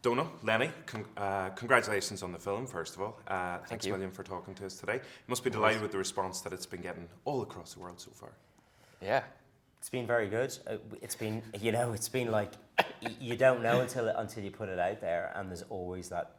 Domhnall, Lenny, congratulations on the film, first of all. Thanks a million for talking to us today. You must be delighted with the response that it's been getting all across the world so far. Yeah. It's been very good. It's been, it's been like, you don't know until you put it out there, and there's always that,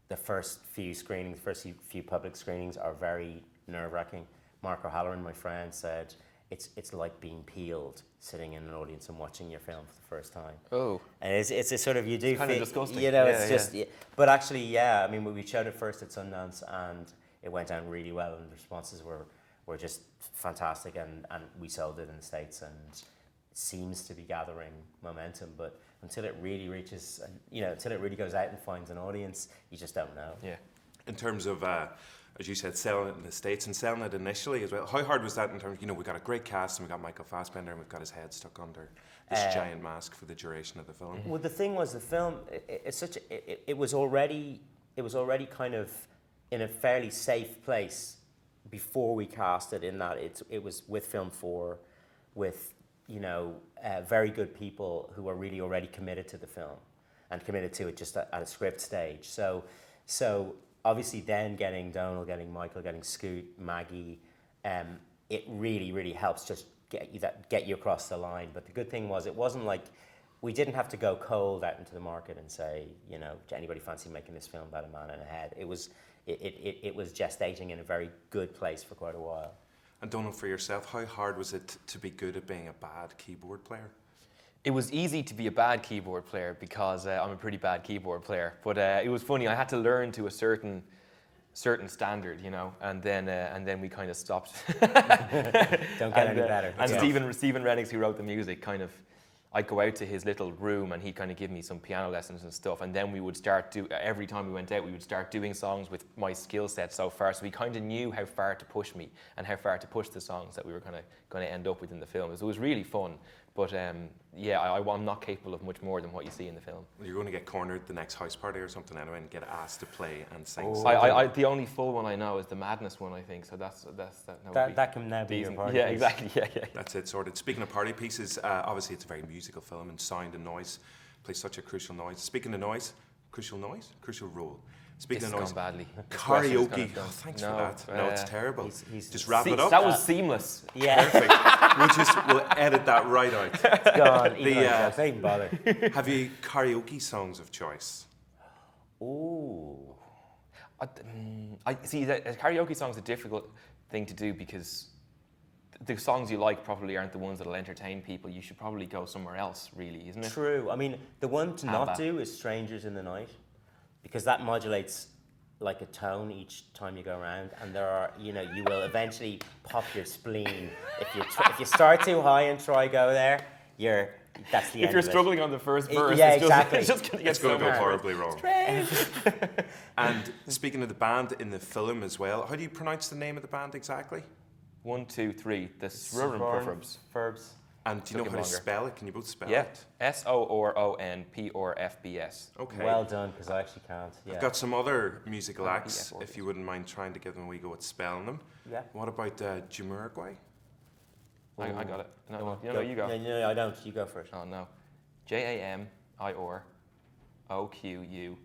the first few few public screenings are very nerve-wracking. Mark O'Halloran, my friend, said, it's like being peeled, sitting in an audience and watching your film for the first time. Oh. And it's a sort of, you do kind of disgusting. But actually, I mean, we showed it first at Sundance and it went down really well, and the responses were just fantastic, and we sold it in the States, and it seems to be gathering momentum, but until it really reaches, until it really goes out and finds an audience, you just don't know. Yeah. In terms of, as you said, selling it in the States and selling it initially as well, how hard was that in terms, we've got a great cast and we've got Michael Fassbender and we've got his head stuck under this giant mask for the duration of the film? Well, the thing was, the film, it was already kind of in a fairly safe place before we cast it, in that it was with Film 4, with very good people who are really already committed to the film and committed to it just at a script stage. So obviously then getting Domhnall, getting Michael, getting Scoot, Maggie, it really, really helps just get you across the line. But the good thing was, it wasn't like, we didn't have to go cold out into the market and say, do anybody fancy making this film about a man and a head? It was gestating in a very good place for quite a while. And Domhnall, for yourself, how hard was it to be good at being a bad keyboard player? It was easy to be a bad keyboard player because I'm a pretty bad keyboard player. But it was funny. I had to learn to a certain standard, and then we kind of stopped. Don't get any better. And Stephen Rennicks, who wrote the music, I'd go out to his little room and he'd kind of give me some piano lessons and stuff, and then we would every time we went out, we would start doing songs with my skill set so far, so we kind of knew how far to push me and how far to push the songs that we were going to end up with in the film. So it was really fun, but I'm not capable of much more than what you see in the film. Well, you're going to get cornered the next house party or something anyway and get asked to play and sing. Oh. The only full one I know is the Madness one, I think, so that can now be your party piece. piece. Exactly, yeah. That's it, sorted. Speaking of party pieces, obviously it's a very musical film, and sound and noise play such a crucial crucial role. Speaking of noise, gone badly. Karaoke. Thanks for that. No, it's terrible. Just wrap it up. That was seamless. Yeah. Perfect. We'll edit that right out. It's gone. Don't even bother. Have you karaoke songs of choice? Ooh. I see that karaoke song's a difficult thing to do because the songs you like probably aren't the ones that'll entertain people. You should probably go somewhere else, really, isn't it? True. I mean, the one to not do is Strangers in the Night, because that modulates like a tone each time you go around, and there are, you will eventually pop your spleen if you start too high and try go there. That's the end. If you're of it. struggling on the first verse, exactly. It's going to go horribly wrong. And speaking of the band in the film as well, how do you pronounce the name of the band exactly? 1, 2, 3. The Soronprfbs. And do you know how to spell it? Can you both spell Yeah, it? Soronprfbs. Okay. Well done, because I actually can't. Yeah. I've got some other musical acts, if you wouldn't mind trying to give them a wee go at spelling them. Yeah. What about Jamiroquai? I got it. No, you go. No, I don't. You go first. Oh, no. JAMIOROQU.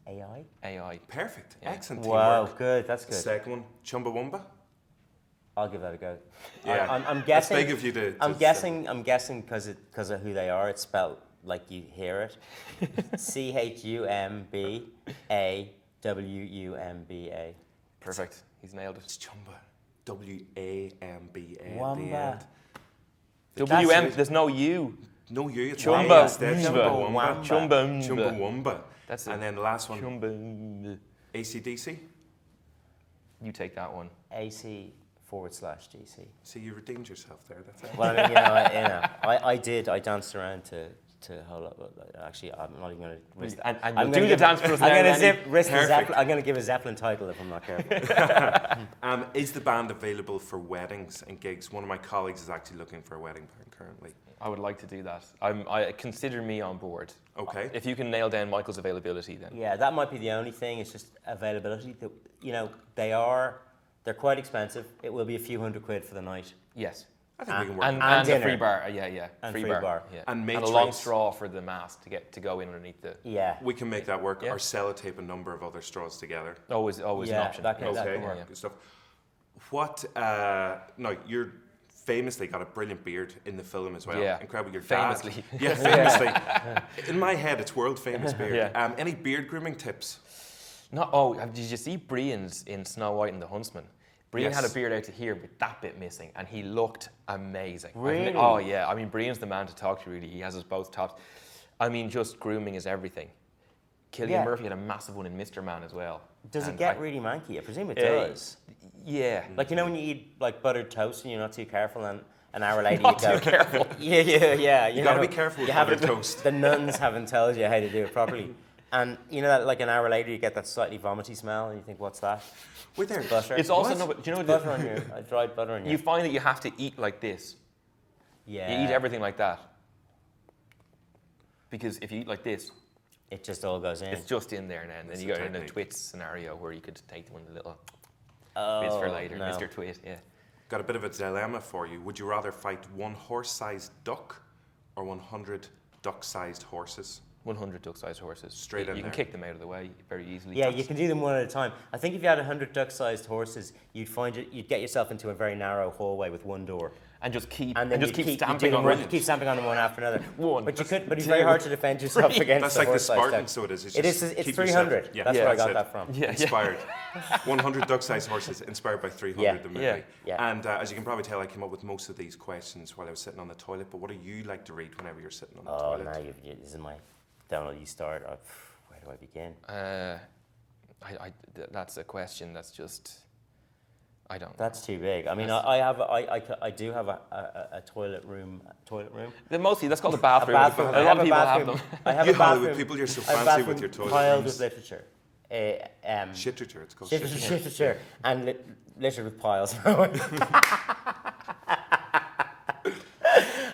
AI. Perfect. Yeah. Excellent Wow, teamwork. good. That's good. Second one, Chumbawamba. I'll give that a go. Yeah. I'm guessing. It's big of you to I'm guessing because of who they are. It's spelled like you hear it. CHUMBAWUMBA. Perfect. He's nailed It's it. Chumba. WAMBA. Wamba. WM. There's no U. No, you. It's Chumba. Y instead. Chumbawamba. Chumba. Chumbawamba. That's it. And then the last one, Chumba. AC/DC. You take that one. AC/GC. See, you redeemed yourself there. That's it. Well, I mean, I did. I danced around to hold up. Actually, I'm not even going to risk. And you'll do the dance for us now. I'm going to risk the Zeppelin. I'm going to give a Zeppelin title if I'm not careful. Is the band available for weddings and gigs? One of my colleagues is actually looking for a wedding band currently. I would like to do that. I consider me on board. Okay. If you can nail down Michael's availability, then. Yeah, that might be the only thing. It's just availability. They're quite expensive. It will be a few £100 for the night. Yes. I think we can work. And And a dinner. free bar, And free free bar. bar. Yeah. And And matrix. a long straw for the mask to go in underneath the. Yeah. We can make that work, Yeah. or sellotape a number of other straws together. Always an Yeah, option. that can- Okay, work. good stuff. What? No, you're famously got a brilliant beard in the film as well. Yeah. Incredible. Your Famously. dad. Yeah, famously. In my head, it's world famous beard. Yeah. Any beard grooming tips? Did you see Brian's in Snow White and the Huntsman? Brian Yes. had a beard out to here with that bit missing, and he looked amazing. Really? Oh yeah, I mean Brian's the man to talk to. Really, he has us both tops. I mean, just grooming is everything. Cillian Yeah. Murphy had a massive one in Mr. Man as well. Does it And get really manky? I presume it Uh, does. Yeah. Like, you know when you eat like buttered toast and you're not too careful, and an hour later Not you go, too careful. yeah. You gotta know, be careful with you haven't- buttered toast. The nuns haven't told you how to do it properly. And you know that like an hour later you get that slightly vomity smell and you think, what's that? Wait there. Butter. It's also What? no, but do you know butter on your dried butter on your. you find that you have to eat like this. Yeah. You eat everything like that. Because if you eat like this, It just all goes in. it's just in there now, and then It's you a go in a technique. twits scenario where you could take one of the little oh, bits for later, no. Mr. Twit. Yeah. Got a bit of a dilemma for you. Would you rather fight one horse-sized duck or 100 duck-sized horses? 100 duck-sized horses. Straight you in can there. kick them out of the way very easily. Yeah, you can do them one at a time. I think if you had 100 duck-sized horses, you'd get yourself into a very narrow hallway with one door. And just keep And then just you keep you stamping do on them them. keep stamping on them one after another. One. But you could. But it's Two. very hard to defend yourself against. That's the like the horse-sized Spartan, duck. so it is. It's It just is. It's keep 300. yourself- That's where I got it. that from. Yeah. Inspired. 100 duck-sized horses, inspired by 300, Yeah. the movie. Yeah. Yeah. And as you can probably tell, I came up with most of these questions while I was sitting on the toilet. But what do you like to read whenever you're sitting on the Oh, toilet? now this is my. Donald, you start. Where do I begin? That's a question that's just, I don't know. That's too big. I mean, I do have a toilet room. Mostly, that's called a bathroom. bathroom. A lot of people have them. I have You a bathroom. Hollywood people, you're so I have a fancy with bathroom your toilet piled rooms. with literature. Shiterature, it's called shiterature. Literature and littered with piles.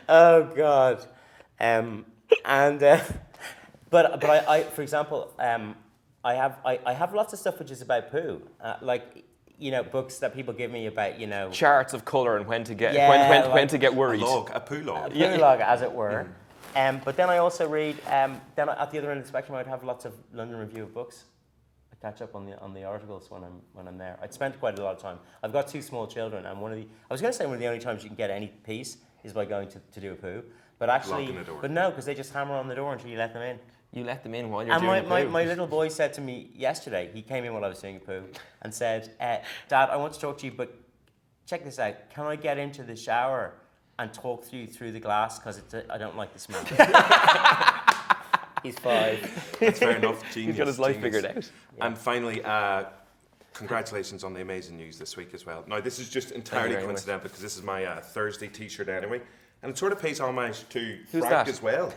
Oh God. But I for example, I have lots of stuff which is about poo, like books that people give me about Charts of colour and when to get Yeah, when to get worried. A poo log. poo log, as it were. But then I also read. Then at the other end of the spectrum, I'd have lots of London Review of Books. I catch up on the articles when I'm there. I'd spent quite a lot of time. I've got 2 small children, and one of the only times you can get any peace is by going to do a poo. But actually, Locking the door. but no, because they just hammer on the door until you let them in. You let them in while you're And doing my a poo. my little boy said to me yesterday, he came in while I was doing a poo, and said, Dad, I want to talk to you, but check this out. Can I get into the shower and talk to you through the glass? Because I don't like the smell. He's 5. That's fair enough. Genius. He's got his life genius. figured out. And finally, congratulations on the amazing news this week as well. Now, this is just entirely very much. coincidental because this is my Thursday T-shirt anyway. And it sort of pays homage to Who's Frank that? as well.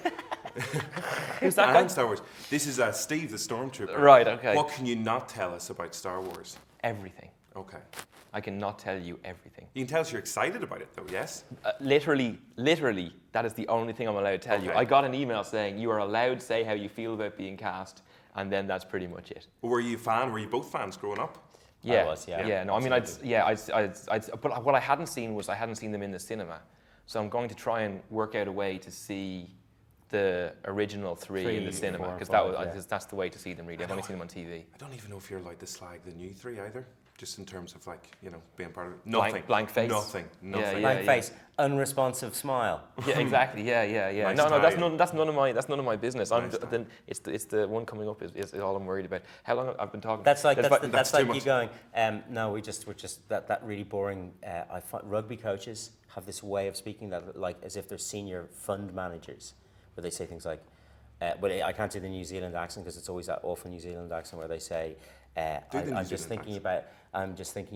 Who's that And guy? Star Wars. This is Steve, the Stormtrooper. Right, okay. What can you not tell us about Star Wars? Everything. Okay. I cannot tell you everything. You can tell us you're excited about it, though, yes? Literally, that is the only thing I'm allowed to tell you. Okay. I got an email saying you are allowed to say how you feel about being cast, and then that's pretty much it. Were you a fan? Were you both fans growing up? Yeah, was, yeah. yeah. No, I mean, but what I hadn't seen was I hadn't seen them in the cinema, so I'm going to try and work out a way to see the original 3 in the 3, cinema 4, because 5, that's the way to see them. Really, I've only seen them on TV. I don't even know if you're allowed to slag the new 3 either. Just in terms of being part of it. Blank face. Nothing. Yeah. Blank face, unresponsive smile. Yeah, exactly. Yeah. Nice No, tie. that's none of my business. Nice tie. Then it's the one coming up is all I'm worried about. How long I've been talking? That's like that's like too you much. going. No, we're just that really boring. I find rugby coaches have this way of speaking that like as if they're senior fund managers, where they say things like, but I can't do the New Zealand accent because it's always that awful New Zealand accent where they say, I'm just thinking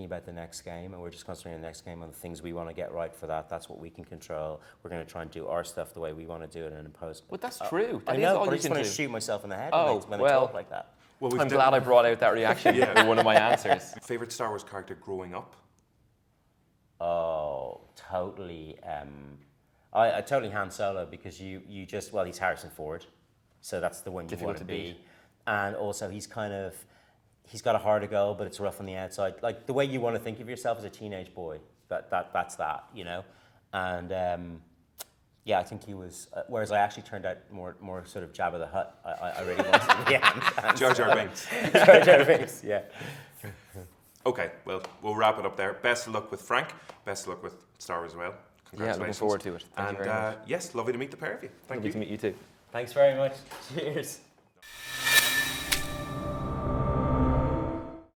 about the next game, and we're just concentrating on the next game on the things we want to get right for that. That's what we can control. We're going to try and do our stuff the way we want to do it and impose. But that's true. I That is know, all but I you just can want do. to shoot myself in the head Oh, when they well. talk like that. Well, we've I'm glad I brought out that reaction Yeah. in one of my answers. Favorite Star Wars character growing up? Oh, totally. I totally Han Solo because you just he's Harrison Ford, so that's the one you Difficult want to to be, beat. and also he's got a heart of gold, but it's rough on the outside. Like the way you want to think of yourself as a teenage boy. That's that. and yeah, I think he was. Whereas I actually turned out more sort of Jabba the Hutt. I really wanted to be Jar Jar Binks. Jar Jar Binks, yeah. Okay, well, we'll wrap it up there. Best of luck with Frank. Best of luck with Star Wars as well. Yeah, Congratulations. looking forward to it. Thank you very much. Yes, lovely to meet the pair of you. Thank Lovely you. to meet you too. Thanks very much. Cheers.